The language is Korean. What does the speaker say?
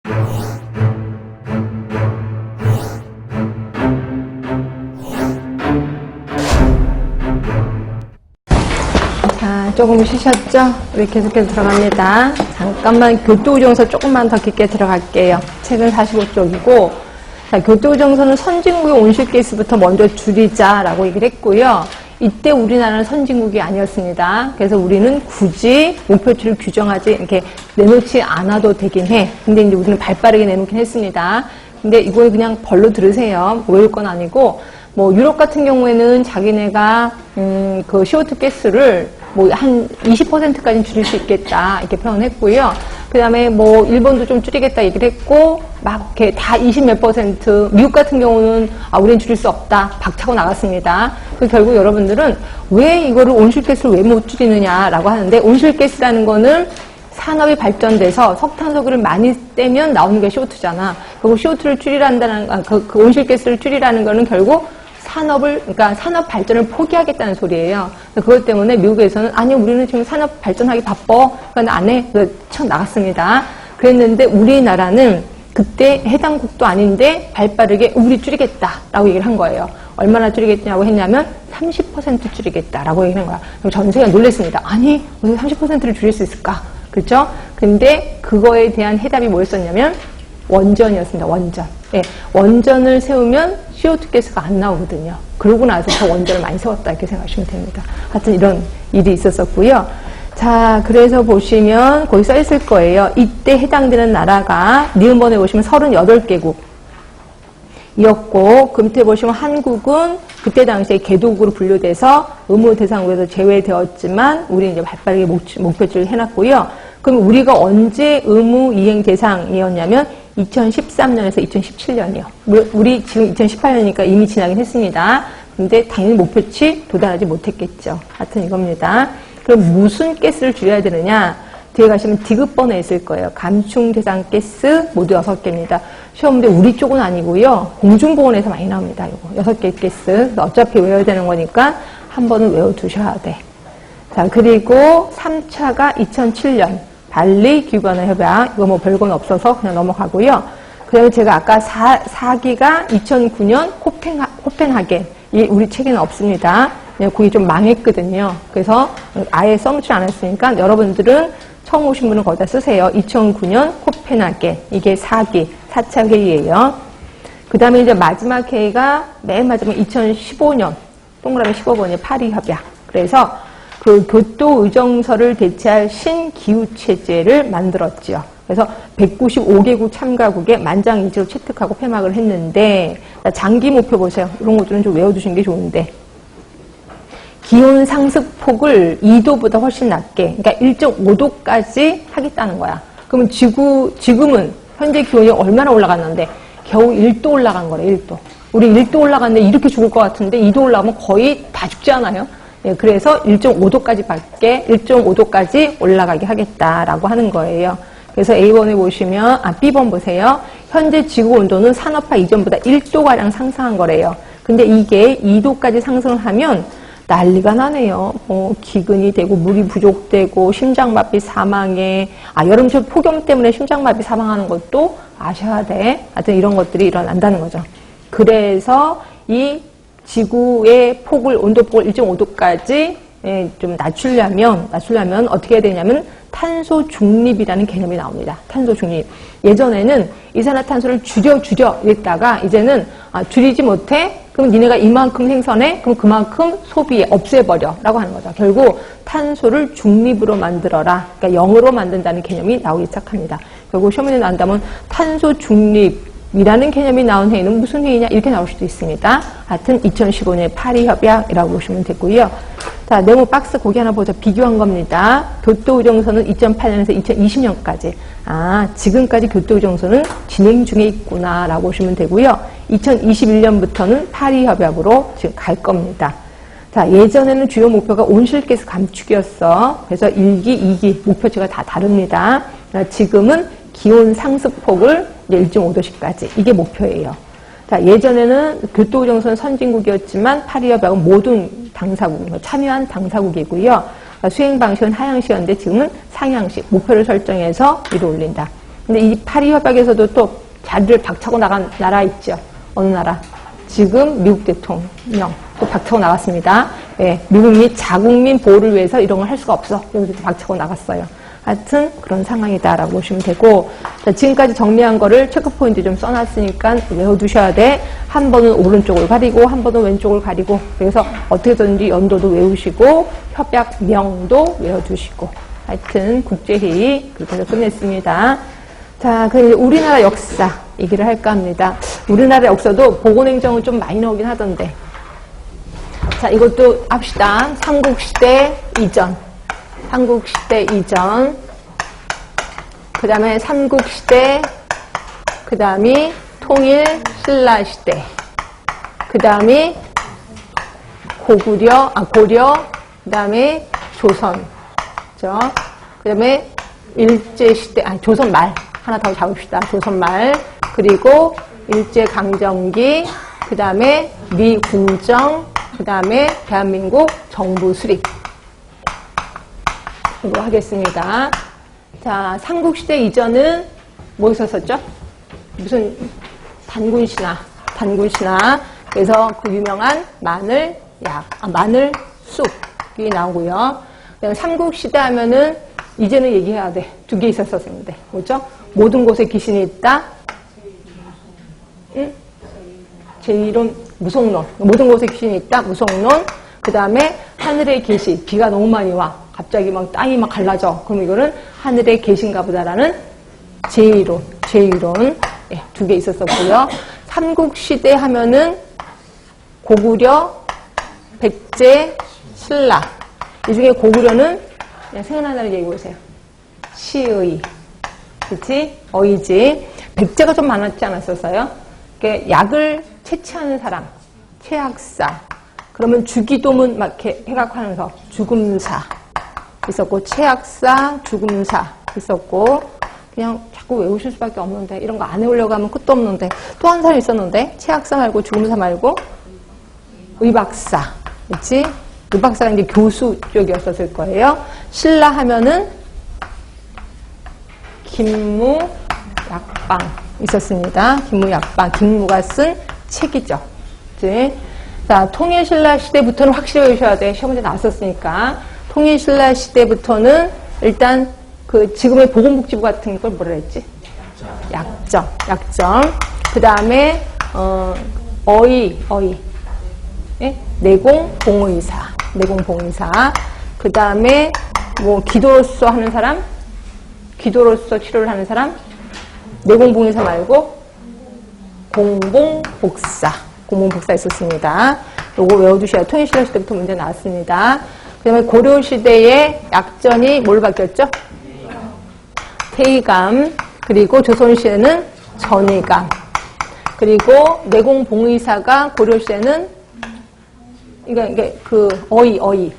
자, 조금 쉬셨죠? 우리 계속해서 들어갑니다. 잠깐만 교토우정서 조금만 더 깊게 들어갈게요. 책은 45쪽이고, 자, 교토우정서는 선진국의 온실가스부터 먼저 줄이자라고 얘기를 했고요. 이때 우리나라는 선진국이 아니었습니다. 그래서 우리는 굳이 목표치를 규정하지 이렇게 내놓지 않아도 되긴 해. 근데 이제 우리는 발빠르게 내놓긴 했습니다. 근데 이걸 그냥 벌로 들으세요. 외울 건 아니고, 뭐 유럽 같은 경우에는 자기네가 그 CO2 가스를 뭐 한 20%까지는 줄일 수 있겠다 이렇게 표현했고요. 그 다음에 뭐 일본도 좀 줄이겠다 얘기를 했고 막 이렇게 다 20몇 %, 미국 같은 경우는 우리는 줄일 수 없다 박차고 나갔습니다. 그래서 결국 여러분들은 왜 이거를 온실가스를 왜 못 줄이느냐라고 하는데, 온실가스라는 거는 산업이 발전돼서 석탄소를 많이 떼면 나오는 게 CO2잖아. 그리고 CO2를 줄이란다는 그 온실가스를 줄이라는 거는 결국 그러니까 산업 발전을 포기하겠다는 소리예요. 그것 때문에 미국에서는 아니 우리는 지금 산업 발전하기 바빠. 그건 안 해. 쳐 나갔습니다. 그랬는데 우리나라는 그때 해당국도 아닌데 발빠르게 우리 줄이겠다라고 얘기를 한 거예요. 얼마나 줄이겠냐고 했냐면 30% 줄이겠다라고 얘기한 거야. 그럼 전 세계가 놀랐습니다. 아니 우리 30%를 줄일 수 있을까? 그렇죠? 근데 그거에 대한 해답이 뭐였었냐면 원전이었습니다. 원전. 예, 원전을 세우면 CO2 가스가 안 나오거든요. 그러고 나서 더 원전을 많이 세웠다 이렇게 생각하시면 됩니다. 하여튼 이런 일이 있었었고요. 자, 그래서 보시면 거기 써 있을 거예요. 이때 해당되는 나라가 니은번에 보시면 38개국 이었고, 그 밑에 보시면 한국은 그때 당시에 개독으로 분류돼서 의무 대상국에서 제외되었지만 우리 이제 발빠르게 목표치를 해놨고요. 그럼 우리가 언제 의무 이행 대상이었냐면 2013년에서 2017년이요. 우리 지금 2018년이니까 이미 지나긴 했습니다. 근데 당연히 목표치 도달하지 못했겠죠. 하여튼 이겁니다. 그럼 무슨 가스를 줄여야 되느냐? 뒤에 가시면 디귿번에 있을 거예요. 감충 대상 가스 모두 6개입니다. 시험 문제 우리 쪽은 아니고요. 공중보건에서 많이 나옵니다. 이거 6개 가스. 어차피 외워야 되는 거니까 한 번은 외워두셔야 돼. 자, 그리고 3차가 2007년. 발리 기후변화 협약. 이거 뭐 별건 없어서 그냥 넘어가고요. 그 다음에 제가 아까 4기가 2009년 코펜하겐. 이 우리 책에는 없습니다. 거기 좀 망했거든요. 그래서 아예 써놓지 않았으니까 여러분들은 처음 오신 분은 거기다 쓰세요. 2009년 코펜하겐. 이게 4기, 4차 회의예요. 그 다음에 이제 마지막 회의가 맨 마지막 2015년, 동그라미 15번이 파리 협약. 그래서 그 교토의정서를 대체할 신기후체제를 만들었지요. 그래서 195개국 참가국에 만장일치로 채택하고 폐막을 했는데, 장기 목표 보세요. 이런 것들은 좀 외워두시는 게 좋은데. 기온 상승폭을 2도보다 훨씬 낮게, 그러니까 1.5도까지 하겠다는 거야. 그러면 지금은 현재 기온이 얼마나 올라갔는데 겨우 1도 올라간 거래, 1도. 우리 1도 올라갔는데 이렇게 죽을 것 같은데 2도 올라가면 거의 다 죽지 않아요? 예, 그래서 1.5도까지 올라가게 하겠다라고 하는 거예요. 그래서 A번에 보시면, B번 보세요. 현재 지구 온도는 산업화 이전보다 1도가량 상승한 거래요. 근데 이게 2도까지 상승을 하면 난리가 나네요. 기근이 되고 물이 부족되고 심장마비 사망에, 여름철 폭염 때문에 심장마비 사망하는 것도 아셔야 돼. 하여튼 이런 것들이 일어난다는 거죠. 그래서 이 지구의 온도폭을 1.5도까지 좀 낮추려면 어떻게 해야 되냐면 탄소 중립이라는 개념이 나옵니다. 탄소 중립. 예전에는 이산화탄소를 줄여 이랬다가 이제는 줄이지 못해? 그럼 니네가 이만큼 생산해? 그럼 그만큼 소비해, 없애버려 라고 하는 거죠. 결국 탄소를 중립으로 만들어라. 그러니까 0으로 만든다는 개념이 나오기 시작합니다. 결국 시험에 나온다면 탄소 중립이라는 개념이 나온 회의는 무슨 회의냐? 이렇게 나올 수도 있습니다. 하여튼 2015년 파리 협약이라고 보시면 되고요. 자, 네모 박스 거기 하나 보자. 비교한 겁니다. 교토의정서는 2008년에서 2020년까지. 지금까지 교토의정서는 진행 중에 있구나 라고 보시면 되고요. 2021년부터는 파리 협약으로 지금 갈 겁니다. 자, 예전에는 주요 목표가 온실가스 감축이었어. 그래서 1기, 2기 목표치가 다 다릅니다. 지금은 기온 상승폭을 1.5도씩까지. 이게 목표예요. 자, 예전에는 교토의정서는 선진국이었지만 파리협약은 모든 당사국, 참여한 당사국이고요. 수행 방식은 하향식이었는데 지금은 상향식, 목표를 설정해서 위로 올린다. 근데 이 파리 협약에서도 또 자리를 박차고 나간 나라 있죠. 어느 나라? 지금 미국 대통령 또 박차고 나갔습니다. 예, 미국 및 자국민 보호를 위해서 이런 걸 할 수가 없어. 여기서 박차고 나갔어요. 하여튼 그런 상황이다라고 보시면 되고, 자, 지금까지 정리한 거를 체크포인트 좀 써놨으니까 외워두셔야 돼. 한 번은 오른쪽을 가리고 한 번은 왼쪽을 가리고, 그래서 어떻게든지 연도도 외우시고 협약명도 외워두시고, 하여튼 국제회의 그렇게 해서 끝냈습니다. 자, 그럼 이제 우리나라 역사 얘기를 할까 합니다. 우리나라 역사도 보건행정은 좀 많이 나오긴 하던데, 자, 이것도 합시다. 삼국시대 이전, 삼국시대 이전, 그 다음에 삼국시대, 그 다음이 통일신라시대, 그 다음이 고려, 그 다음에 조선, 그죠? 그 다음에 일제시대, 조선 말, 하나 더 잡읍시다. 조선 말, 그리고 일제강점기, 그 다음에 미군정, 그 다음에 대한민국 정부 수립. 이거 하겠습니다. 자, 삼국시대 이전은 뭐 있었었죠? 무슨 단군신화. 그래서 그 유명한 마늘약, 마늘쑥이 나오고요. 그다음에 삼국시대 하면은 이제는 얘기해야 돼. 두 개 있었었는데. 뭐죠? 모든 곳에 귀신이 있다. 응? 제1론 무속론. 모든 곳에 귀신이 있다. 무속론. 그 다음에 하늘의 계시. 비가 너무 많이 와. 갑자기 막 땅이 막 갈라져. 그럼 이거는 하늘의 계신가 보다라는 제2론. 예, 두 개 있었었고요. 삼국시대 하면은 고구려, 백제, 신라. 이 중에 고구려는 그냥 생각나는 얘기 보세요. 시의. 그치? 어이지. 백제가 좀 많았지 않았었어요? 약을 채취하는 사람. 채약사. 그러면 주기도문 막 이렇게 해갖하면서 죽음사 있었고, 채약사, 죽음사 있었고, 그냥 자꾸 외우실 수밖에 없는데, 이런 거 안 외우려고 하면 끝도 없는데, 또 한 사람 있었는데, 채약사 말고 죽음사 말고, 의박사. 그치? 의박사가 이제 교수 쪽이었었을 거예요. 신라 하면은, 김무약방 있었습니다. 김무약방. 김무가 쓴 책이죠. 그치? 자, 통일신라 시대부터는 확실히 외우셔야 돼. 시험 문제 나왔었으니까. 통일신라 시대부터는 일단 그 지금의 보건복지부 같은 걸 뭐라 했지? 약정. 그 다음에 어의. 예? 내공봉의사. 그 다음에 뭐 기도로서 하는 사람, 기도로서 치료를 하는 사람, 내공봉의사 말고 공봉복사 있었습니다. 요거 외워두셔야 통일신라 시대부터 문제 나왔습니다. 그 다음에 고려시대의 약전이 뭘 바뀌었죠? 태의감. 그리고 조선시대는 전의감. 그리고 내공봉의사가 고려시대는 이게 그 어의.